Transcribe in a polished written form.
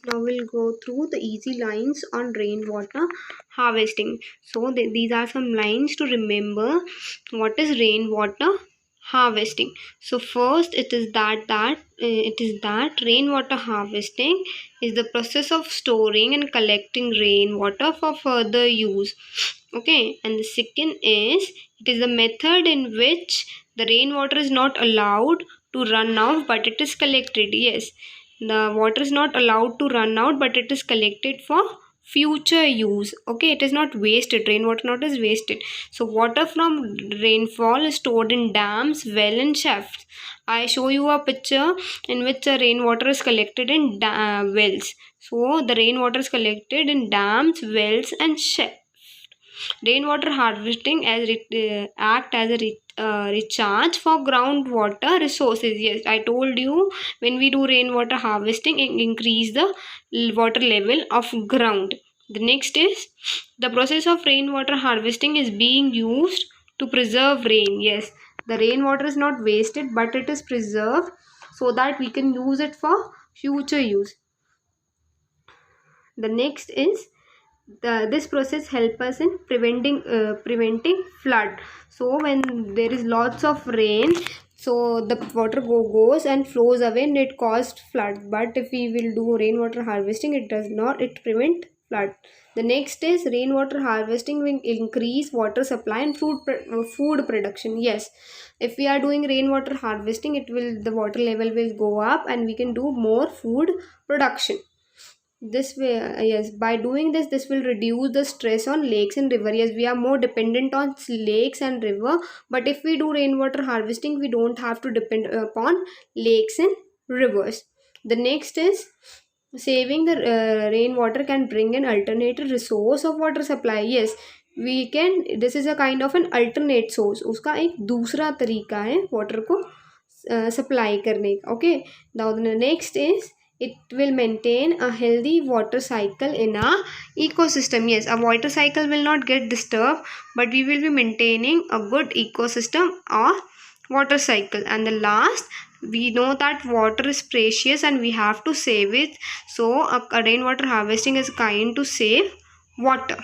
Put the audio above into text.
Now we'll go through the easy lines on rainwater harvesting. So these are some lines to remember what is rainwater harvesting. So first it is that rainwater harvesting is the process of storing and collecting rainwater for further use. Okay, and the second is it is the method in which the rainwater is not allowed to run out but it is collected. Yes, the water is not allowed to run out but it is collected for future use. Okay, it is not wasted. Rainwater not is wasted. So water from rainfall is stored in dams, well and shafts. I show you a picture in which rainwater is collected in wells. So the rainwater is collected in dams, wells and shafts. Rainwater harvesting act as a recharge for groundwater resources. Yes, I told you when we do rainwater harvesting, it increase the water level of ground. The next is the process of rainwater harvesting is being used to preserve rain. Yes, the rainwater is not wasted but it is preserved so that we can use it for future use. The next is this process help us in preventing flood. So when there is lots of rain, so the water goes and flows away and it caused flood. But if we will do rainwater harvesting, it does not, it prevent flood. The next is rainwater harvesting will increase water supply and food production. Yes, if we are doing rainwater harvesting, it will, the water level will go up and we can do more food production. This way, yes, by doing this will reduce the stress on lakes and river. Yes, we are more dependent on lakes and river, but if we do rainwater harvesting, we don't have to depend upon lakes and rivers. The next is saving the rainwater can bring an alternative resource of water supply. Yes, we can, this is a kind of an alternate source. उसका एक दूसरा तरीका है water को supply करने का. Okay, now the next is it will maintain a healthy water cycle in a ecosystem. Yes, a water cycle will not get disturbed but we will be maintaining a good ecosystem or water cycle. And the last, we know that water is precious and we have to save it. So a rainwater harvesting is kind to save water.